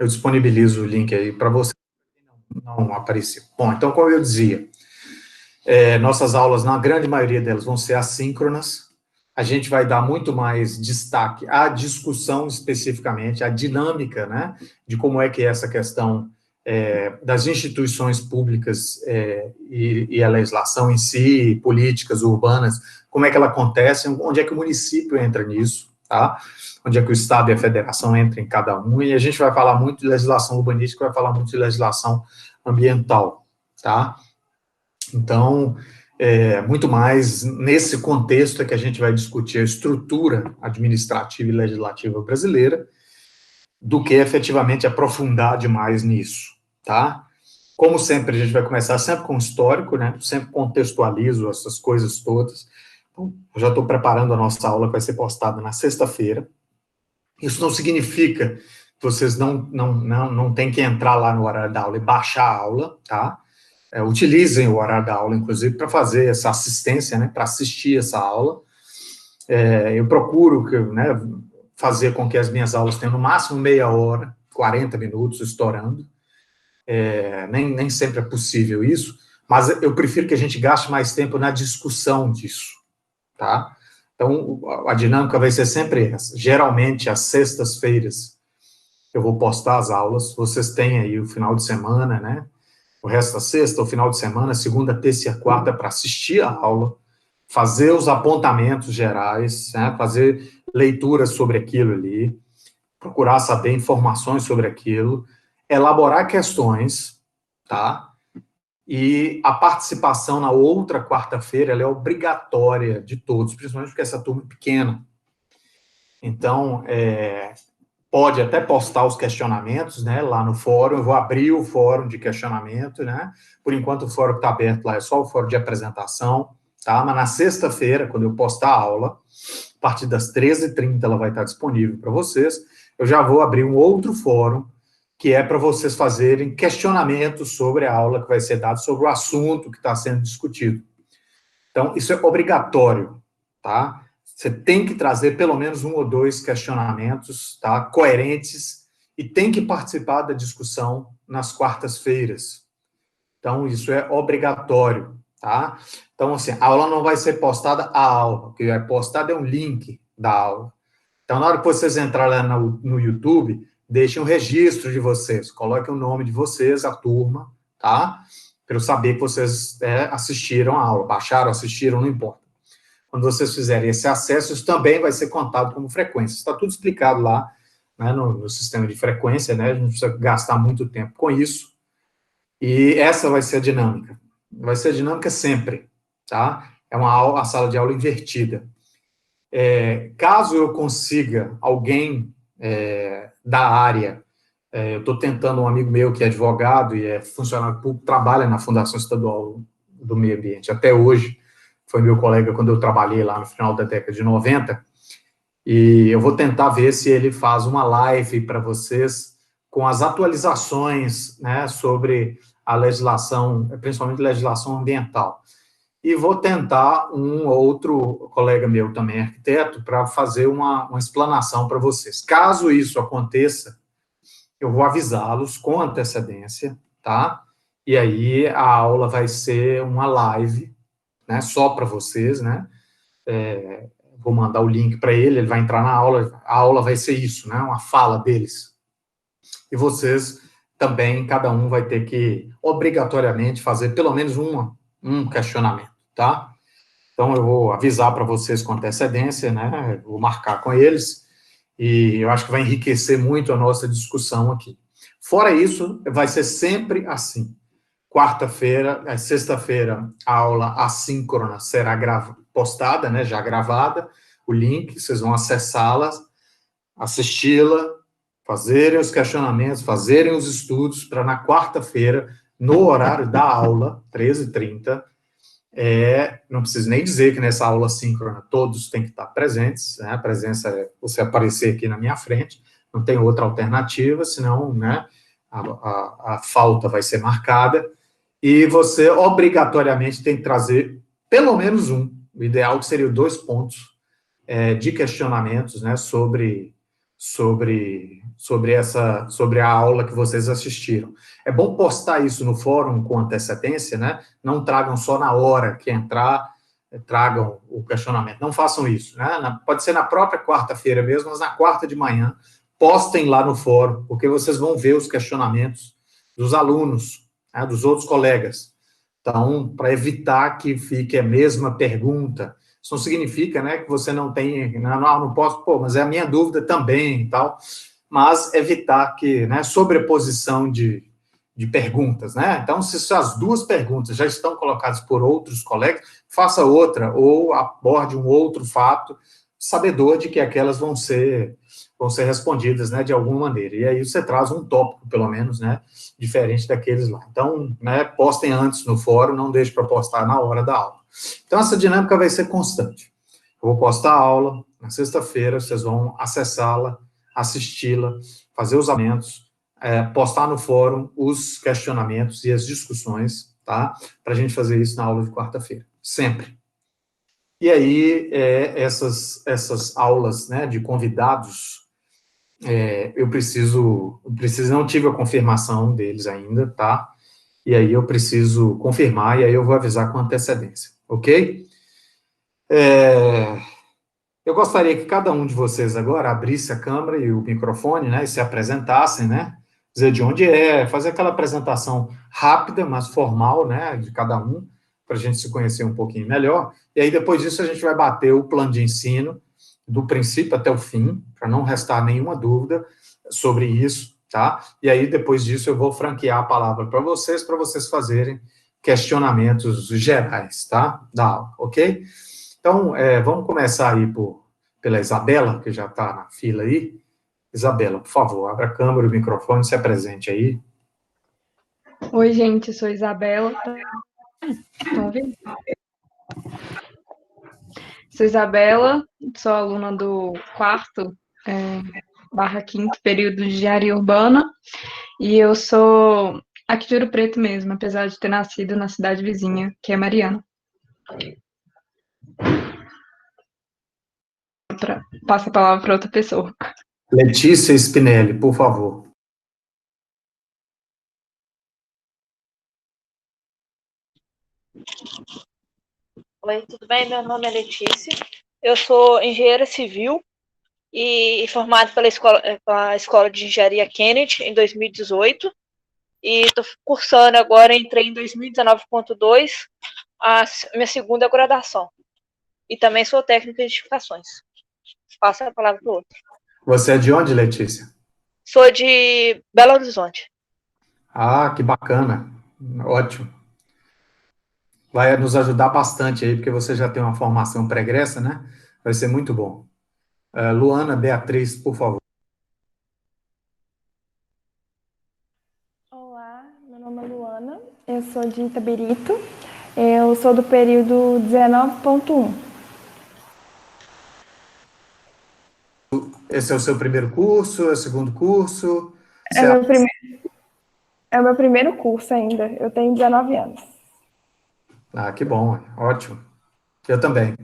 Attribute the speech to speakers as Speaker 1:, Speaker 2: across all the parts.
Speaker 1: eu disponibilizo o link aí para você não aparecer. Bom, então, como eu dizia, nossas aulas, na grande maioria delas, vão ser assíncronas. A gente vai dar muito mais destaque à discussão especificamente, à dinâmica, né, de como é que é essa questão das instituições públicas e a legislação em si, políticas urbanas, como é que ela acontece, onde é que o município entra nisso, tá? Onde é que o Estado e a Federação entram em cada um, e a gente vai falar muito de legislação urbanística, vai falar muito de legislação ambiental, tá? Então, muito mais nesse contexto é que a gente vai discutir a estrutura administrativa e legislativa brasileira, do que efetivamente aprofundar demais nisso, tá? Como sempre, a gente vai começar sempre com o histórico, né? Sempre contextualizo essas coisas todas. Então, eu já estou preparando a nossa aula que vai ser postada na sexta-feira. Isso não significa que vocês não têm que entrar lá no horário da aula e baixar a aula, tá? Utilizem o horário da aula, inclusive, para fazer essa assistência, né, para assistir essa aula. Eu procuro né, fazer com que as minhas aulas tenham no máximo meia hora, 40 minutos, estourando. Nem sempre é possível isso, mas eu prefiro que a gente gaste mais tempo na discussão disso, tá? Então, a dinâmica vai ser sempre essa. Geralmente, às sextas-feiras, eu vou postar as aulas, vocês têm aí o final de semana, né? O resto da sexta, o final de semana, segunda, terça e quarta, para assistir a aula, fazer os apontamentos gerais, né, fazer leituras sobre aquilo ali, procurar saber informações sobre aquilo, elaborar questões, tá? E a participação na outra quarta-feira, ela é obrigatória de todos, principalmente porque essa turma é pequena. Então, pode até postar os questionamentos, né, lá no fórum, eu vou abrir o fórum de questionamento, né, por enquanto o fórum que está aberto lá é só o fórum de apresentação, tá, mas na sexta-feira, quando eu postar a aula, a partir das 13h30 ela vai estar disponível para vocês, eu já vou abrir um outro fórum, que é para vocês fazerem questionamentos sobre a aula que vai ser dada, sobre o assunto que está sendo discutido. Então, isso é obrigatório, tá? Você tem que trazer pelo menos um ou dois questionamentos, tá, coerentes, e tem que participar da discussão nas quartas-feiras. Então, isso é obrigatório, tá? Então, assim, a aula não vai ser postada a aula, o que é postado é um link da aula. Então, na hora que vocês entrarem lá no YouTube, deixem um registro de vocês, coloquem o nome de vocês, a turma, tá? Para eu saber que vocês assistiram a aula, baixaram, assistiram, não importa. Quando vocês fizerem esse acesso, isso também vai ser contado como frequência. Está tudo explicado lá, né, no sistema de frequência, né? A gente não precisa gastar muito tempo com isso. E essa vai ser a dinâmica. Vai ser a dinâmica sempre, tá? É uma sala de aula invertida. Caso eu consiga alguém da área, eu estou tentando um amigo meu que é advogado e é funcionário público, trabalha na Fundação Estadual do Meio Ambiente até hoje, foi meu colega quando eu trabalhei lá no final da década de 90, e eu vou tentar ver se ele faz uma live para vocês com as atualizações, né, sobre a legislação, principalmente legislação ambiental. E vou tentar um outro colega meu também, arquiteto, para fazer uma explanação para vocês. Caso isso aconteça, eu vou avisá-los com antecedência, tá? E aí a aula vai ser uma live, né, só para vocês, né? Vou mandar o link para ele, ele vai entrar na aula, a aula vai ser isso, né? Uma fala deles. E vocês também, cada um vai ter que, obrigatoriamente, fazer pelo menos um questionamento, tá? Então, eu vou avisar para vocês com antecedência, né? Vou marcar com eles, e eu acho que vai enriquecer muito a nossa discussão aqui. Fora isso, vai ser sempre assim. Quarta-feira, sexta-feira, a aula assíncrona será postada, né, já gravada, o link, vocês vão acessá-la, assisti-la, fazerem os questionamentos, fazerem os estudos, para na quarta-feira, no horário da aula, 13h30, não preciso nem dizer que nessa aula síncrona todos têm que estar presentes, né, a presença é você aparecer aqui na minha frente, não tem outra alternativa, senão, né, a falta vai ser marcada, e você obrigatoriamente tem que trazer pelo menos o ideal que seria 2 pontos de questionamentos, né, sobre sobre a aula que vocês assistiram. É bom postar isso no fórum com antecedência, né? Não tragam só na hora que entrar, tragam o questionamento. Não façam isso, né? Pode ser na própria quarta-feira mesmo, mas na quarta de manhã, postem lá no fórum, porque vocês vão ver os questionamentos dos alunos, né, dos outros colegas. Então, para evitar que fique a mesma pergunta, isso não significa, né, que você não tem, não posso, mas é a minha dúvida também e tal, mas evitar que, né, sobreposição de perguntas, né? Então, se as duas perguntas já estão colocadas por outros colegas, faça outra, ou aborde um outro fato, sabedor de que aquelas vão ser respondidas, né, de alguma maneira. E aí você traz um tópico, pelo menos, né, diferente daqueles lá. Então, né, postem antes no fórum, não deixe para postar na hora da aula. Então, essa dinâmica vai ser constante. Eu vou postar a aula, na sexta-feira, vocês vão acessá-la, assisti-la, fazer os aumentos, postar no fórum os questionamentos e as discussões, tá? Para a gente fazer isso na aula de quarta-feira, sempre. E aí, essas aulas, né, de convidados, eu preciso, não tive a confirmação deles ainda, tá? E aí eu preciso confirmar, e aí eu vou avisar com antecedência, ok? Eu gostaria que cada um de vocês agora abrisse a câmera e o microfone, né, e se apresentassem, né, dizer de onde fazer aquela apresentação rápida, mas formal, né, de cada um, para a gente se conhecer um pouquinho melhor, e aí depois disso a gente vai bater o plano de ensino, do princípio até o fim, para não restar nenhuma dúvida sobre isso, tá? E aí depois disso eu vou franquear a palavra para vocês fazerem questionamentos gerais, tá, da aula, ok? Então, vamos começar aí pela Isabela, que já está na fila aí. Isabela, por favor, abra a câmera, o microfone, se apresente aí.
Speaker 2: Oi, gente, eu sou Isabela. Estão ouvindo? Sou Isabela, sou aluna do quarto barra quinto período de engenharia urbana, e eu sou aqui de Ouro Preto mesmo, apesar de ter nascido na cidade vizinha, que é Mariana. Passo a palavra para outra pessoa.
Speaker 1: Letícia Spinelli, por favor.
Speaker 3: Oi, tudo bem? Meu nome é Letícia. Eu sou engenheira civil e formada pela Escola de Engenharia Kennedy em 2018. E estou cursando agora, entrei em 2019.2, a minha segunda graduação. E também sou técnica de edificações. Passo a palavra para o outro.
Speaker 1: Você é de onde, Letícia?
Speaker 3: Sou de Belo Horizonte.
Speaker 1: Ah, que bacana. Ótimo. Vai nos ajudar bastante aí, porque você já tem uma formação pregressa, né? Vai ser muito bom. Luana Beatriz, por favor.
Speaker 4: Olá, meu nome é Luana, eu sou de Itabirito, eu sou do período 19.1.
Speaker 1: Esse é o seu primeiro curso, é o segundo curso?
Speaker 4: É o meu primeiro curso ainda, eu tenho 19 anos.
Speaker 1: Ah, que bom, ótimo. Eu também.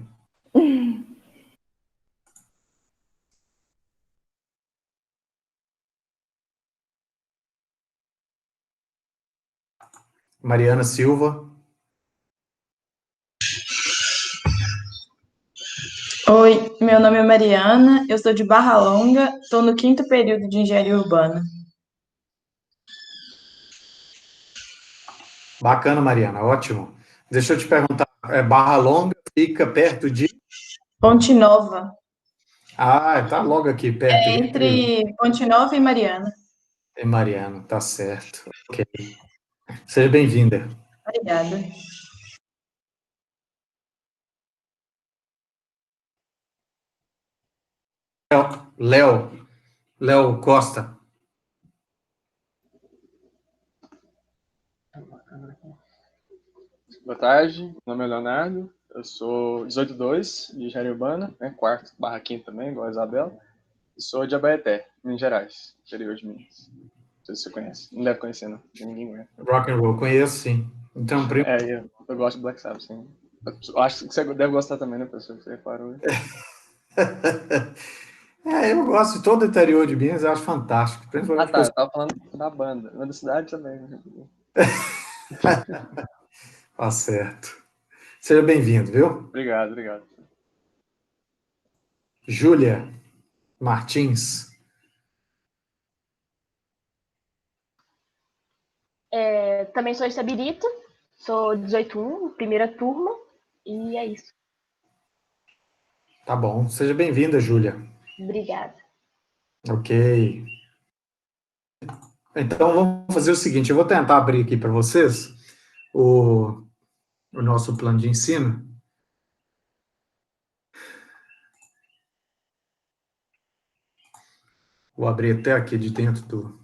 Speaker 1: Mariana Silva.
Speaker 5: Oi, meu nome é Mariana, eu sou de Barra Longa, estou no quinto período de engenharia urbana.
Speaker 1: Bacana, Mariana, ótimo. Deixa eu te perguntar, Barra Longa fica perto de...
Speaker 5: Ponte Nova,
Speaker 1: Ah, tá logo aqui, perto.
Speaker 5: entre Ponte Nova e Mariana.
Speaker 1: É Mariana, tá certo. Ok. Seja bem-vinda.
Speaker 5: Obrigada.
Speaker 1: Léo Costa.
Speaker 6: Boa tarde, meu nome é Leonardo, eu sou 18.2 de engenharia urbana, né, quarto barra quinto também, igual a Isabela, e sou de Abaeté, Minas Gerais, interior de Minas. Não sei se você conhece, não deve conhecer, não, ninguém conhece.
Speaker 1: Rock and roll, conheço, sim. Então,
Speaker 6: Eu gosto de Black Sabbath, sim. Eu acho que você deve gostar também, né, professor, que você reparou.
Speaker 1: Eu gosto de todo o interior de Minas, eu acho fantástico.
Speaker 6: Ah,
Speaker 1: Principalmente
Speaker 6: tá. Eu tava falando da banda. Mas da cidade também.
Speaker 1: Tá certo. Seja bem-vindo, viu?
Speaker 6: Obrigado, obrigado.
Speaker 1: Júlia Martins.
Speaker 7: Também sou de Itabirito, sou 18-1, primeira turma, e é isso.
Speaker 1: Tá bom. Seja bem-vinda, Júlia.
Speaker 7: Obrigada.
Speaker 1: Ok. Então, vamos fazer o seguinte, eu vou tentar abrir aqui para vocês o nosso plano de ensino. Vou abrir até aqui de dentro do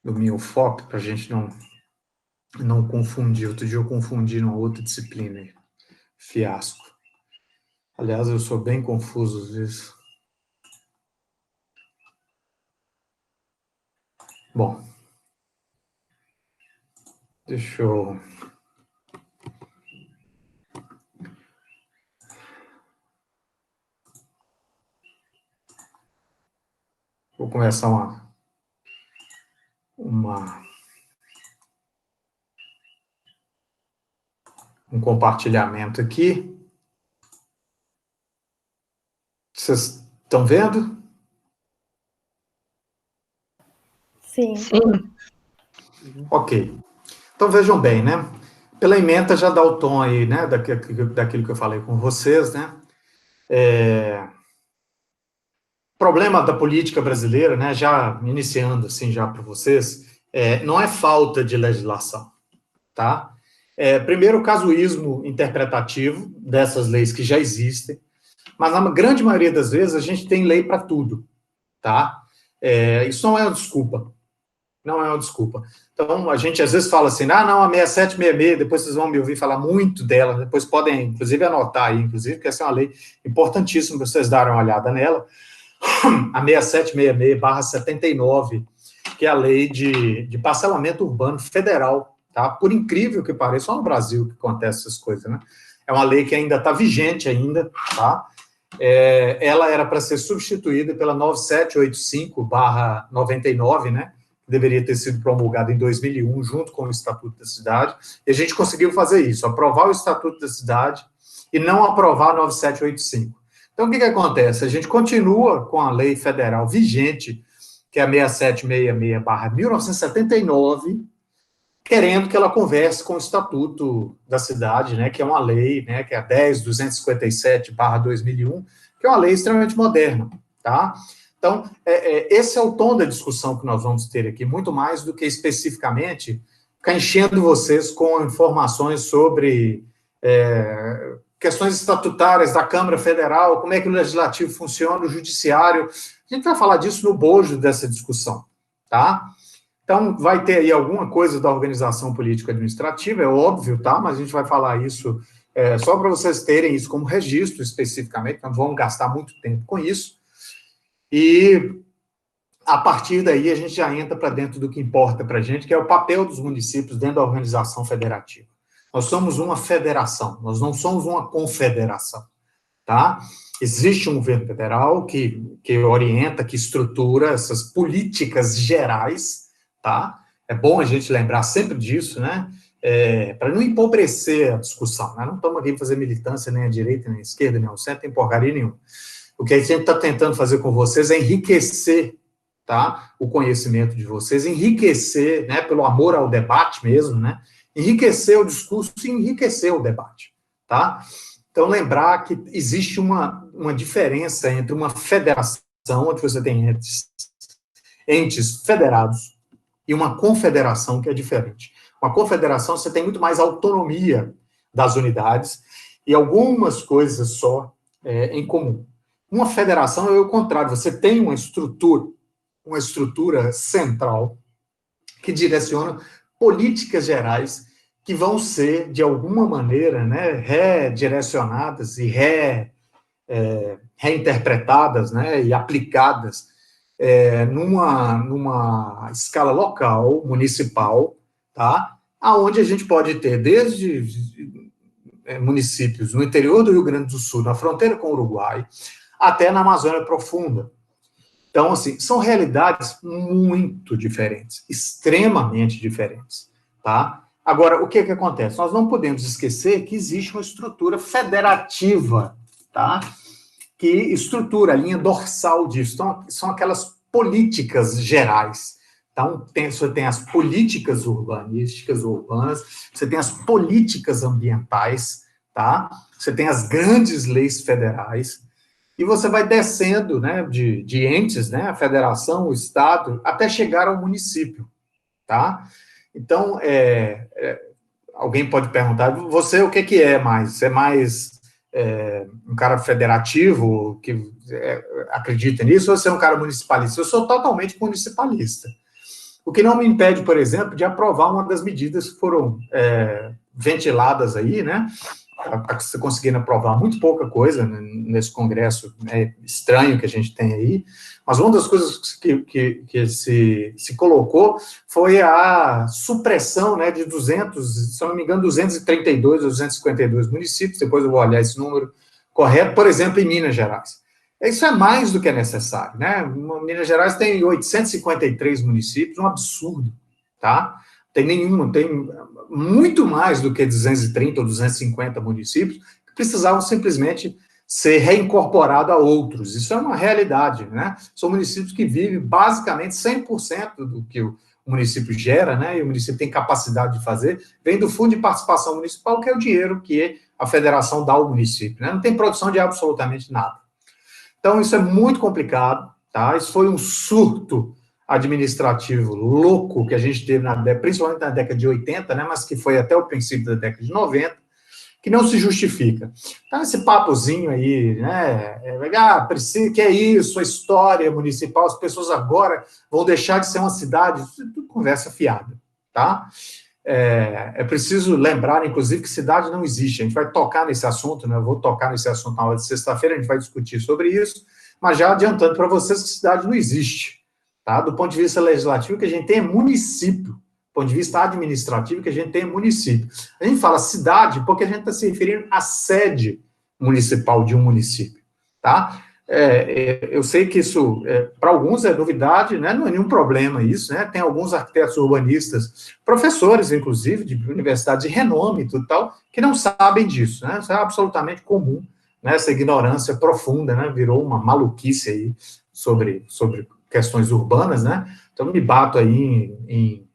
Speaker 1: meu FOP, para a gente não confundir. Outro dia eu confundi numa outra disciplina aí. Fiasco. Aliás, eu sou bem confuso às vezes. Bom, deixa eu... Vou começar um compartilhamento aqui. Vocês estão vendo?
Speaker 4: Sim.
Speaker 2: Sim.
Speaker 1: Ok. Então, vejam bem, né? Pela ementa já dá o tom aí, né, daquilo que eu falei com vocês, né? Problema da política brasileira, né, já iniciando assim já para vocês, não é falta de legislação, tá? Primeiro, o casuísmo interpretativo dessas leis que já existem, mas na grande maioria das vezes a gente tem lei para tudo, tá? Isso não é uma desculpa, não é uma desculpa. Então, a gente às vezes fala assim, não, a 6766, depois vocês vão me ouvir falar muito dela, depois podem, inclusive, anotar aí, inclusive, porque essa é uma lei importantíssima para vocês darem uma olhada nela, a 6766/79, que é a lei de parcelamento urbano federal, tá? Por incrível que pareça, só no Brasil que acontece essas coisas, né? É uma lei que ainda está vigente ainda, tá? Ela era para ser substituída pela 9785/99, né? Que deveria ter sido promulgada em 2001, junto com o Estatuto da Cidade, e a gente conseguiu fazer isso, aprovar o Estatuto da Cidade e não aprovar a 9785. Então, o que acontece? A gente continua com a lei federal vigente, que é a 6766/1979, querendo que ela converse com o Estatuto da Cidade, né, que é uma lei, né, que é a 10.257/2001, que é uma lei extremamente moderna, tá? Então, esse é o tom da discussão que nós vamos ter aqui, muito mais do que especificamente ficar enchendo vocês com informações sobre questões estatutárias da Câmara Federal, como é que o Legislativo funciona, o Judiciário. A gente vai falar disso no bojo dessa discussão, tá? Então, vai ter aí alguma coisa da organização político-administrativa, é óbvio, tá? Mas a gente vai falar isso só para vocês terem isso como registro, especificamente, não vamos gastar muito tempo com isso. E, a partir daí, a gente já entra para dentro do que importa para a gente, que é o papel dos municípios dentro da organização federativa. Nós somos uma federação, nós não somos uma confederação, tá? Existe um governo federal que orienta, que estrutura essas políticas gerais, tá? É bom a gente lembrar sempre disso, né? Para não empobrecer a discussão, né? Não estamos aqui para fazer militância nem à direita, nem à esquerda, nem ao centro, nem porcaria nenhuma. O que a gente está tentando fazer com vocês é enriquecer, tá? O conhecimento de vocês, enriquecer, né? Pelo amor ao debate mesmo, né? Enriquecer o discurso e enriquecer o debate, tá? Então, lembrar que existe uma diferença entre uma federação, onde você tem entes federados, e uma confederação, que é diferente. Uma confederação, você tem muito mais autonomia das unidades e algumas coisas só em comum. Uma federação é o contrário, você tem uma estrutura central que direciona políticas gerais que vão ser, de alguma maneira, né, redirecionadas e reinterpretadas, né, e aplicadas numa escala local, municipal, tá? Aonde a gente pode ter desde municípios no interior do Rio Grande do Sul, na fronteira com o Uruguai, até na Amazônia Profunda. Então, assim, são realidades muito diferentes, extremamente diferentes, tá? Agora, o que acontece? Nós não podemos esquecer que existe uma estrutura federativa, tá? Que estrutura a linha dorsal disso. Então, são aquelas políticas gerais. Então, você tem as políticas urbanísticas, urbanas, você tem as políticas ambientais, tá? Você tem as grandes leis federais, e você vai descendo, né, de entes, né, a federação, o estado, até chegar ao município, tá? Então, alguém pode perguntar, você o que é mais? Você é mais um cara federativo, que acredita nisso, ou você é um cara municipalista? Eu sou totalmente municipalista. O que não me impede, por exemplo, de aprovar uma das medidas que foram ventiladas aí, né, você conseguindo aprovar muito pouca coisa nesse congresso estranho que a gente tem aí, mas uma das coisas que se colocou foi a supressão, né, de 200, se eu não me engano, 232 ou 252 municípios, depois eu vou olhar esse número correto, por exemplo, em Minas Gerais. Isso é mais do que é necessário, né? Minas Gerais tem 853 municípios, um absurdo, tá? Tem muito mais do que 230 ou 250 municípios que precisavam simplesmente ser reincorporados a outros. Isso é uma realidade, né? São municípios que vivem basicamente 100% do que o município gera, né? E o município tem capacidade de fazer, vem do Fundo de Participação Municipal, que é o dinheiro que a federação dá ao município, né? Não tem produção de absolutamente nada. Então, isso é muito complicado, tá? Isso foi um surto administrativo louco que a gente teve, principalmente na década de 80, né, mas que foi até o princípio da década de 90, que não se justifica. Então, esse papozinho aí, né, precisa, que é isso, a história municipal, as pessoas agora vão deixar de ser uma cidade, tudo conversa fiada, tá? É preciso lembrar, inclusive, que cidade não existe. A gente vai tocar nesse assunto, né? Eu vou tocar nesse assunto na hora de sexta-feira, a gente vai discutir sobre isso, mas já adiantando para vocês que cidade não existe, tá? Do ponto de vista legislativo, o que a gente tem é município. Do ponto de vista administrativo, o que a gente tem é município. A gente fala cidade porque a gente está se referindo à sede municipal de um município, tá? Eu sei que isso, para alguns é novidade, né? Não é nenhum problema isso, né? Tem alguns arquitetos urbanistas, professores, inclusive, de universidades de renome e tudo tal, que não sabem disso, né? Isso é absolutamente comum, né? Essa ignorância profunda, né? Virou uma maluquice aí sobre questões urbanas, né? Então, me bato aí em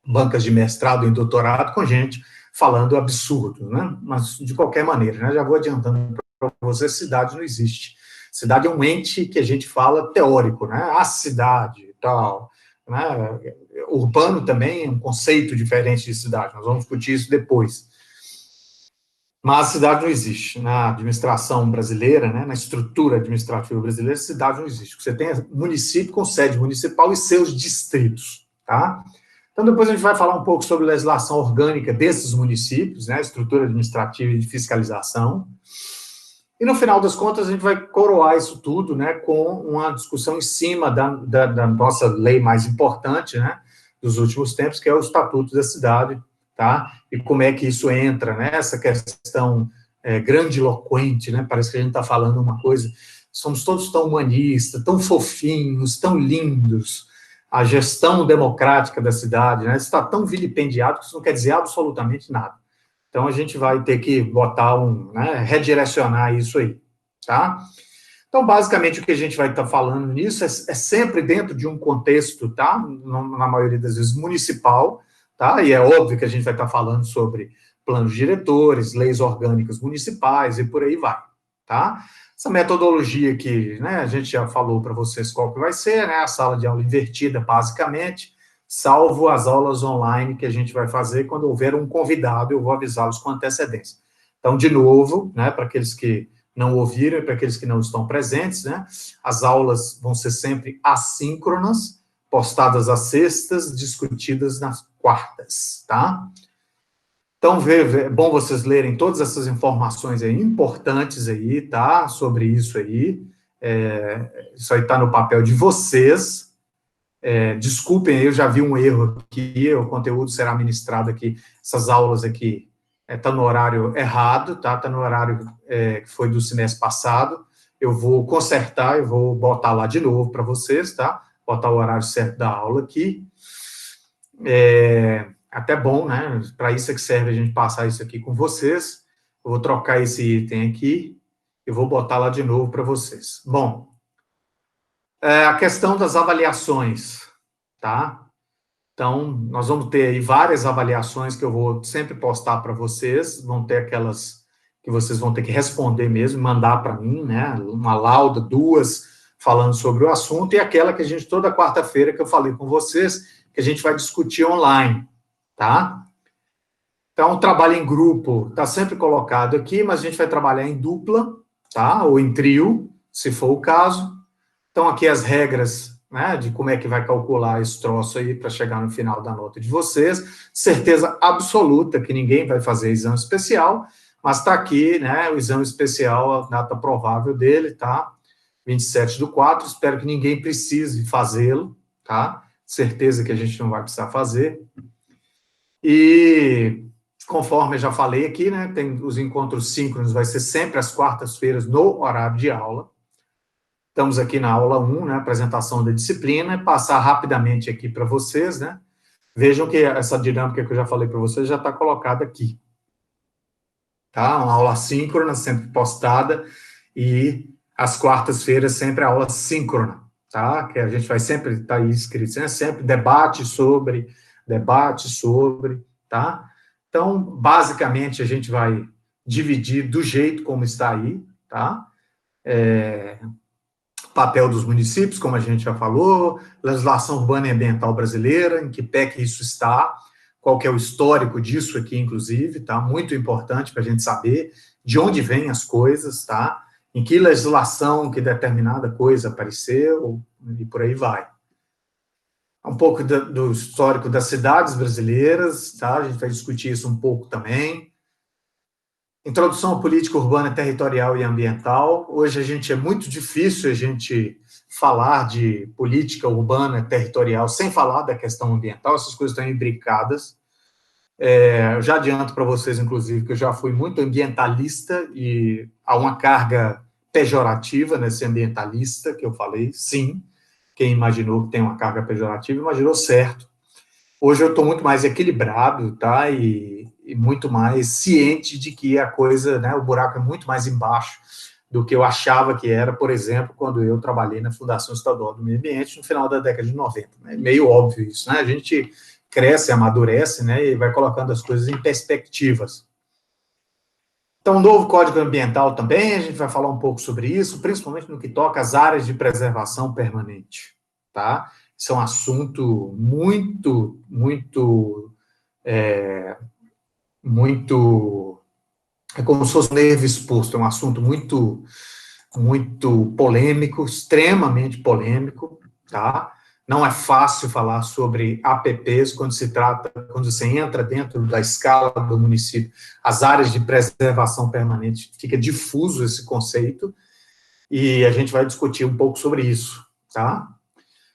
Speaker 1: bancas de mestrado e doutorado com gente falando absurdo, né? Mas, de qualquer maneira, né? Já vou adiantando para você, cidade não existe. Cidade é um ente que a gente fala teórico, né? A cidade e tal, né? Urbano também é um conceito diferente de cidade, nós vamos discutir isso depois. Mas a cidade não existe. Na administração brasileira, né, na estrutura administrativa brasileira, cidade não existe. Você tem município com sede municipal e seus distritos, tá? Então, depois a gente vai falar um pouco sobre legislação orgânica desses municípios, né, estrutura administrativa e de fiscalização. E, no final das contas, a gente vai coroar isso tudo, né, com uma discussão em cima da nossa lei mais importante, né, dos últimos tempos, que é o Estatuto da Cidade, tá? E como é que isso entra, né? Essa questão grandiloquente, né? Parece que a gente está falando uma coisa, somos todos tão humanistas, tão fofinhos, tão lindos, a gestão democrática da cidade, né? Isso está tão vilipendiado que isso não quer dizer absolutamente nada. Então, a gente vai ter que botar né, redirecionar isso aí, tá? Então, basicamente, o que a gente vai estar falando nisso é sempre dentro de um contexto, tá? Na maioria das vezes, municipal, tá? E é óbvio que a gente vai estar falando sobre planos diretores, leis orgânicas municipais e por aí vai, tá? Essa metodologia que, né, a gente já falou para vocês qual que vai ser, né? A sala de aula invertida, basicamente, salvo as aulas online que a gente vai fazer quando houver um convidado, eu vou avisá-los com antecedência. Então, de novo, né, para aqueles que não ouviram e para aqueles que não estão presentes, né, as aulas vão ser sempre assíncronas, postadas às sextas, discutidas nas quartas, tá? Então, é bom vocês lerem todas essas informações aí, importantes aí, tá? Sobre isso aí. Isso aí está no papel de vocês. Desculpem, eu já vi um erro aqui, o conteúdo será ministrado aqui, essas aulas aqui, está no horário errado, tá? Está no horário que foi do semestre passado. eu vou consertar, eu vou botar lá de novo para vocês, tá? Botar o horário certo da aula aqui. Até bom, né? Para isso é que serve a gente passar isso aqui com vocês. Eu vou trocar esse item aqui e vou botar lá de novo para vocês. Bom, a questão das avaliações, tá? Então, nós vamos ter aí várias avaliações que eu vou sempre postar para vocês, vão ter aquelas que vocês vão ter que responder mesmo, mandar para mim, né? Uma lauda, 2, falando sobre o assunto, e aquela que a gente, toda quarta-feira, que eu falei com vocês, que a gente vai discutir online, tá? Então, o trabalho em grupo está sempre colocado aqui, mas a gente vai trabalhar em dupla, tá? Ou em trio, se for o caso. Então, aqui as regras, né, de como é que vai calcular esse troço aí para chegar no final da nota de vocês. Certeza absoluta que ninguém vai fazer exame especial, mas está aqui, né, o exame especial, a data provável dele, tá? 27/4, espero que ninguém precise fazê-lo, tá? Certeza que a gente não vai precisar fazer. E, conforme eu já falei aqui, né, tem os encontros síncronos, vai ser sempre às quartas-feiras no horário de aula. Estamos aqui na aula 1, né, apresentação da disciplina, passar rapidamente aqui para vocês, né? Vejam que essa dinâmica que eu já falei para vocês já está colocada aqui. Tá? Uma aula síncrona, sempre postada, e às quartas-feiras sempre a aula síncrona, tá? Que a gente vai sempre estar aí escrito, né? Sempre debate sobre, tá? Então, basicamente, a gente vai dividir do jeito como está aí, tá? Papel dos municípios, como a gente já falou, legislação urbana e ambiental brasileira, em que pé que isso está, qual que é o histórico disso aqui, inclusive, tá? Muito importante para a gente saber de onde vêm as coisas, tá? Em que legislação que determinada coisa apareceu, e por aí vai. Um pouco do histórico das cidades brasileiras, tá? A gente vai discutir isso um pouco também. Introdução à política urbana, territorial e ambiental. Hoje é muito difícil a gente falar de política urbana, territorial, sem falar da questão ambiental, essas coisas estão imbricadas. Eu já adianto para vocês, inclusive, que eu já fui muito ambientalista e há uma carga pejorativa nesse ambientalista que eu falei, sim. Quem imaginou que tem uma carga pejorativa, imaginou certo. Hoje eu estou muito mais equilibrado, tá? E muito mais ciente de que a coisa, né, o buraco é muito mais embaixo do que eu achava que era, por exemplo, quando eu trabalhei na Fundação Estadual do Meio Ambiente no final da década de 90. É meio óbvio isso, né? A gente cresce, amadurece, né, e vai colocando as coisas em perspectivas. Então, novo Código Ambiental também, a gente vai falar um pouco sobre isso, principalmente no que toca às áreas de preservação permanente, tá? Isso é um assunto muito é como se fosse um nervo exposto, é um assunto muito polêmico, extremamente polêmico, tá? Não é fácil falar sobre APPs quando você entra dentro da escala do município, as áreas de preservação permanente, fica difuso esse conceito, e a gente vai discutir um pouco sobre isso, tá?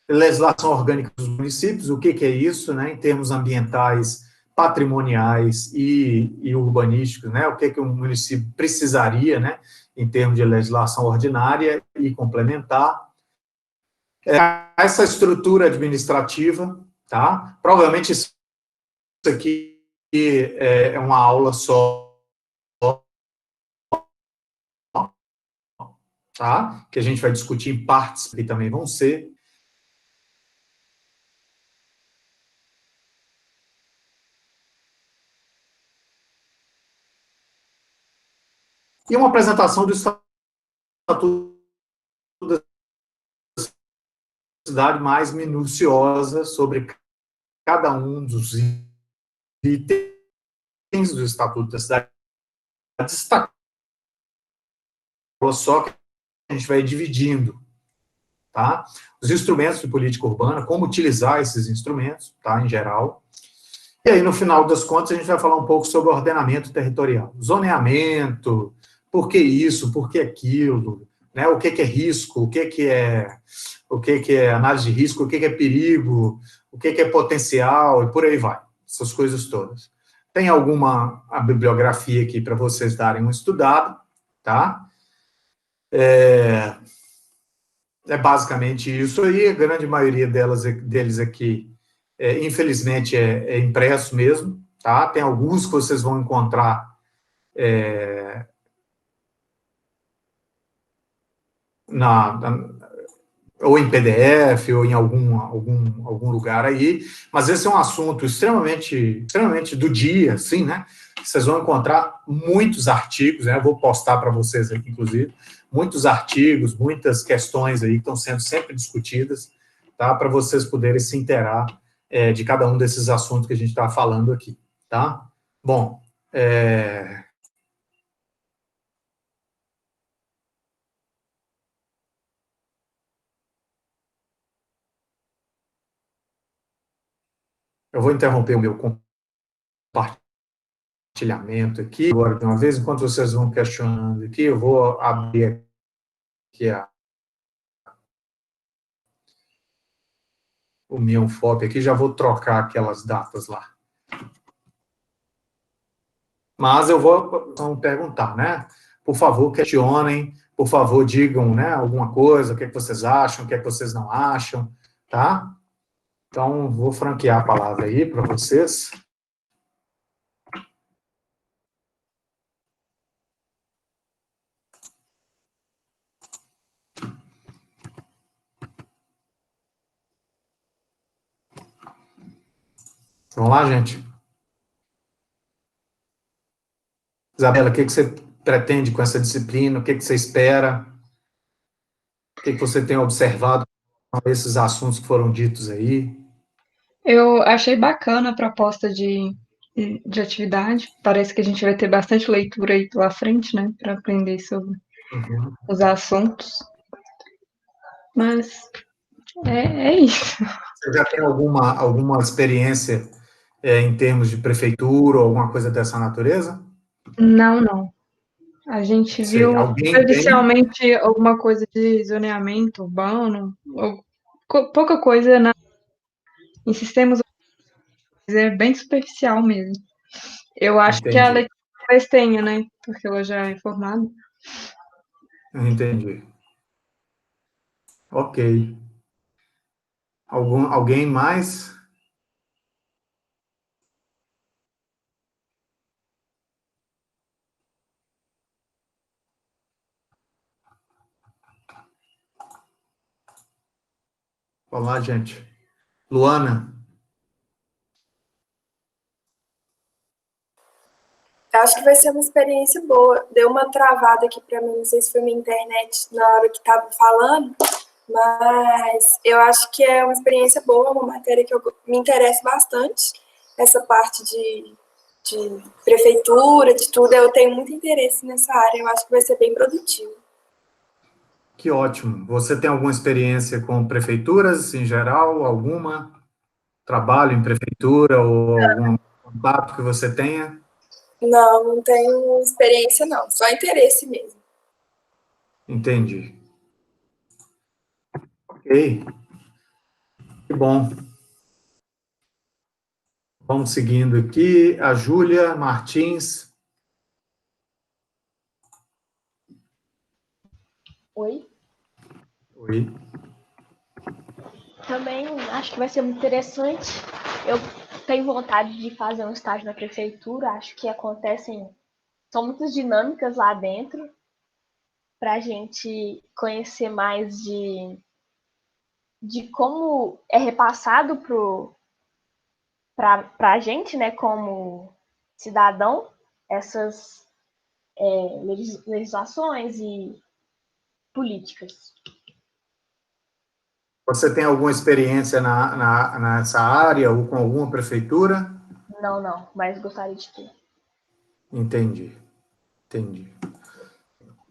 Speaker 1: Legislação orgânica dos municípios, o que é isso, né, em termos ambientais, patrimoniais e urbanísticos, né, o que o município precisaria, né, em termos de legislação ordinária e complementar. Essa estrutura administrativa, tá? Provavelmente isso aqui é uma aula só, tá? Que a gente vai discutir em partes que também vão ser. E uma apresentação do Estatuto da Cidade mais minuciosa sobre cada um dos itens do Estatuto da Cidade. Destaca só que a gente vai dividindo, tá? Os instrumentos de política urbana, como utilizar esses instrumentos, tá? Em geral. E aí, no final das contas, a gente vai falar um pouco sobre o ordenamento territorial. Zoneamento, por que isso, por que aquilo, né? O que é risco, o que é análise de risco, o que é perigo, o que é potencial, e por aí vai. Essas coisas todas. Tem a bibliografia aqui para vocês darem uma estudada, tá? É basicamente isso aí, a grande maioria deles aqui, infelizmente, é impresso mesmo, tá? Tem alguns que vocês vão encontrar ou em PDF, ou em algum lugar aí, mas esse é um assunto extremamente do dia, assim, né? Vocês vão encontrar muitos artigos, né? Eu vou postar para vocês aqui, inclusive, muitos artigos, muitas questões aí que estão sendo sempre discutidas, tá? Para vocês poderem se inteirar de cada um desses assuntos que a gente está falando aqui, tá? Bom, eu vou interromper o meu compartilhamento aqui, agora de uma vez, enquanto vocês vão questionando aqui, eu vou abrir aqui o meu FOP aqui, já vou trocar aquelas datas lá. Mas eu vou perguntar, né? Por favor, questionem, por favor, digam, né, alguma coisa, o que é que vocês acham, o que é que vocês não acham, tá? Então, vou franquear a palavra aí para vocês. Vamos lá, gente? Isabela, o que você pretende com essa disciplina? O que você espera? O que você tem observado com esses assuntos que foram ditos aí?
Speaker 2: Eu achei bacana a proposta de atividade. Parece que a gente vai ter bastante leitura aí pela frente, né, para aprender sobre os assuntos. Mas é isso.
Speaker 1: Você já tem alguma experiência em termos de prefeitura ou alguma coisa dessa natureza?
Speaker 2: Não. A gente
Speaker 1: Sei.
Speaker 2: viu
Speaker 1: Alguém tem?
Speaker 2: superficialmente alguma coisa de zoneamento urbano, pouca coisa em sistemas urbanos, é bem superficial mesmo. Eu acho que a
Speaker 1: Entendi.
Speaker 2: Letícia talvez tenha, né? Porque ela já é formada.
Speaker 1: Entendi. Ok. Alguém mais? Olá, gente. Luana?
Speaker 4: Eu acho que vai ser uma experiência boa. Deu uma travada aqui para mim, não sei se foi minha internet na hora que estava falando, mas eu acho que é uma experiência boa, uma matéria que me interessa bastante. Essa parte de prefeitura, de tudo, eu tenho muito interesse nessa área, eu acho que vai ser bem produtivo.
Speaker 1: Que ótimo. Você tem alguma experiência com prefeituras em geral? Alguma? Trabalho em prefeitura ou algum contato que você tenha?
Speaker 4: Não tenho experiência não, só interesse mesmo.
Speaker 1: Entendi. Ok. Que bom. Vamos seguindo aqui. A Júlia Martins.
Speaker 7: Oi?
Speaker 1: Oi.
Speaker 7: Também acho que vai ser muito interessante. Eu tenho vontade de fazer um estágio na prefeitura, acho que são muitas dinâmicas lá dentro para a gente conhecer mais de como é repassado para a gente, né, como cidadão, essas legislações e políticas.
Speaker 1: Você tem alguma experiência nessa área ou com alguma prefeitura?
Speaker 7: Não, mas gostaria de ter.
Speaker 1: Entendi.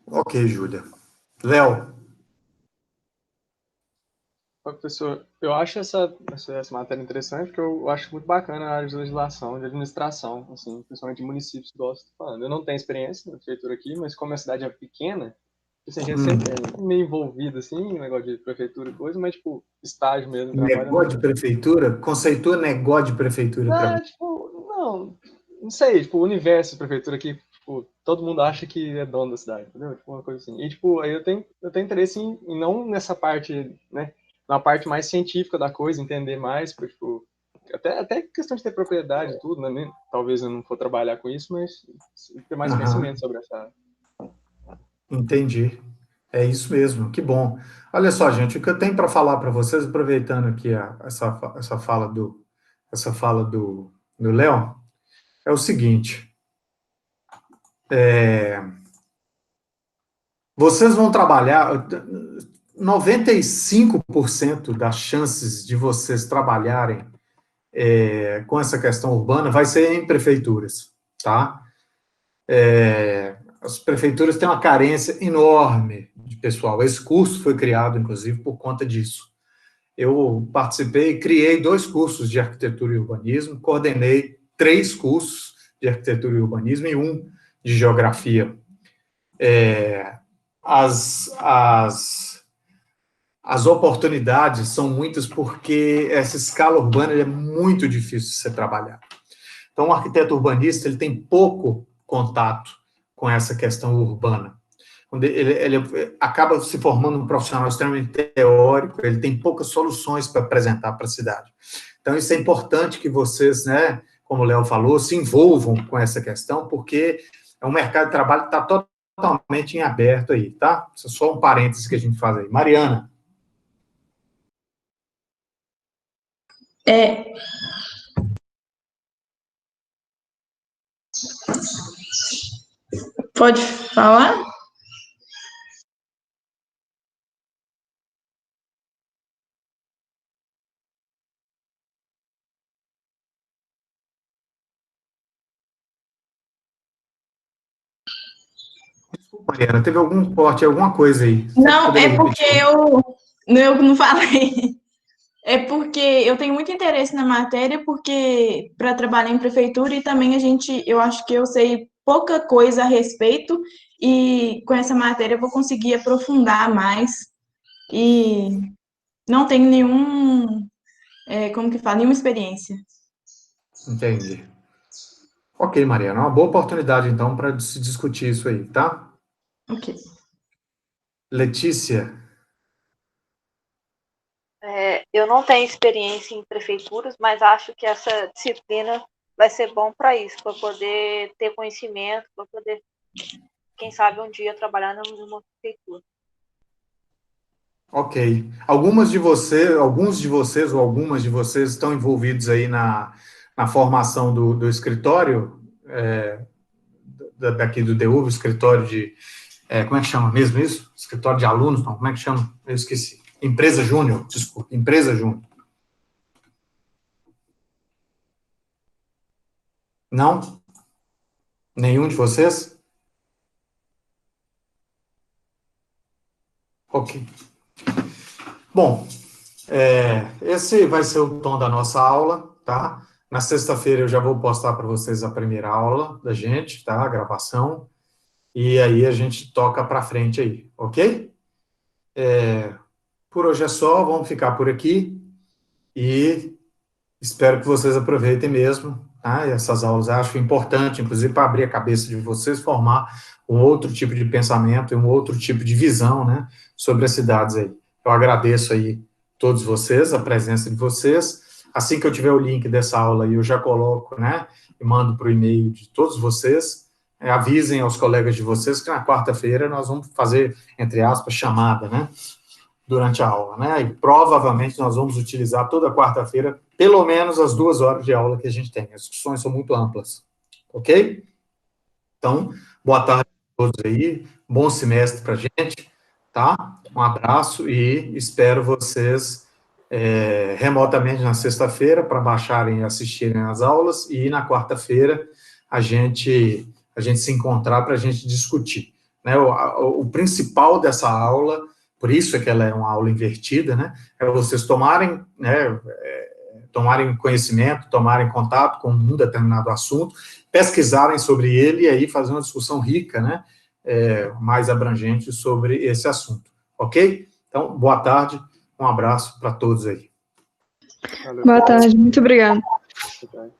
Speaker 1: Ok, Júlia. Léo.
Speaker 6: Oi, professor, eu acho essa matéria interessante, porque eu acho muito bacana a área de legislação, de administração, assim, principalmente de municípios, que eu gosto de falando. Eu não tenho experiência na prefeitura aqui, mas como a cidade é pequena, assim, a gente sempre é meio envolvido, assim, negócio de prefeitura e coisa, mas, tipo, estágio mesmo, trabalho...
Speaker 1: Negócio de prefeitura? Conceitua negócio de prefeitura para mim.
Speaker 6: Tipo, não sei, tipo, o universo de prefeitura aqui, tipo, todo mundo acha que é dono da cidade, entendeu? Tipo, uma coisa assim. E, tipo, aí eu tenho interesse em não nessa parte, né, na parte mais científica da coisa, entender mais, porque, tipo, até questão de ter propriedade e tudo, né, talvez eu não for trabalhar com isso, mas ter mais conhecimento sobre essa área.
Speaker 1: Entendi. É isso mesmo, que bom. Olha só, gente, o que eu tenho para falar para vocês, aproveitando aqui essa fala do Léo, é o seguinte: vocês vão trabalhar, 95% das chances de vocês trabalharem com essa questão urbana vai ser em prefeituras, tá? As prefeituras têm uma carência enorme de pessoal. Esse curso foi criado, inclusive, por conta disso. Eu participei, criei 2 cursos de arquitetura e urbanismo, coordenei 3 cursos de arquitetura e urbanismo e 1 de geografia. As oportunidades são muitas porque essa escala urbana é muito difícil de ser trabalhada. Então, o arquiteto urbanista ele tem pouco contato com essa questão urbana. Ele acaba se formando um profissional extremamente teórico, ele tem poucas soluções para apresentar para a cidade. Então, isso é importante que vocês, né, como o Léo falou, se envolvam com essa questão, porque é um mercado de trabalho que está totalmente em aberto aí, tá? Isso é só um parênteses que a gente faz aí. Mariana.
Speaker 5: Pode falar?
Speaker 1: Mariana, teve algum corte, alguma coisa aí?
Speaker 5: Não, é porque eu não falei. É porque eu tenho muito interesse na matéria, porque para trabalhar em prefeitura e também eu acho que eu sei pouca coisa a respeito e com essa matéria eu vou conseguir aprofundar mais e não tenho nenhuma experiência.
Speaker 1: Entendi. Ok, Mariana, uma boa oportunidade, então, para se discutir isso aí, tá?
Speaker 5: Ok.
Speaker 1: Letícia.
Speaker 3: Eu não tenho experiência em prefeituras, mas acho que essa disciplina vai ser bom para isso, para poder ter conhecimento, para poder, quem sabe, um dia trabalhar numa prefeitura.
Speaker 1: Ok. Alguns de vocês ou algumas de vocês estão envolvidos aí na formação do escritório, daqui do DU, escritório de, como é que chama mesmo isso? Escritório de alunos, não, como é que chama? Eu esqueci. Empresa Júnior, desculpa, Empresa Júnior. Não? Nenhum de vocês? Ok. Bom, esse vai ser o tom da nossa aula, tá? Na sexta-feira eu já vou postar para vocês a primeira aula da gente, tá? A gravação. E aí a gente toca para frente aí, ok? Por hoje é só, vamos ficar por aqui e espero que vocês aproveitem mesmo, tá? Essas aulas eu acho importante, inclusive para abrir a cabeça de vocês, formar um outro tipo de pensamento e um outro tipo de visão, né, sobre as cidades aí. Eu agradeço aí todos vocês, a presença de vocês. Assim que eu tiver o link dessa aula aí, eu já coloco, né, e mando para o e-mail de todos vocês. Avisem aos colegas de vocês que na quarta-feira nós vamos fazer, entre aspas, chamada, né, durante a aula, né, e provavelmente nós vamos utilizar toda quarta-feira, pelo menos as 2 horas de aula que a gente tem. As discussões são muito amplas, ok? Então, boa tarde a todos aí, bom semestre para a gente, tá? Um abraço e espero vocês remotamente na sexta-feira para baixarem e assistirem às aulas e na quarta-feira a gente se encontrar para a gente discutir, né? O principal dessa aula, por isso é que ela é uma aula invertida, né? É vocês tomarem, né, tomarem conhecimento, tomarem contato com um determinado assunto, pesquisarem sobre ele e aí fazer uma discussão rica, né, mais abrangente sobre esse assunto, ok? Então, boa tarde, um abraço para todos aí.
Speaker 6: Valeu.
Speaker 2: Boa tarde, muito obrigada.
Speaker 6: Boa tarde.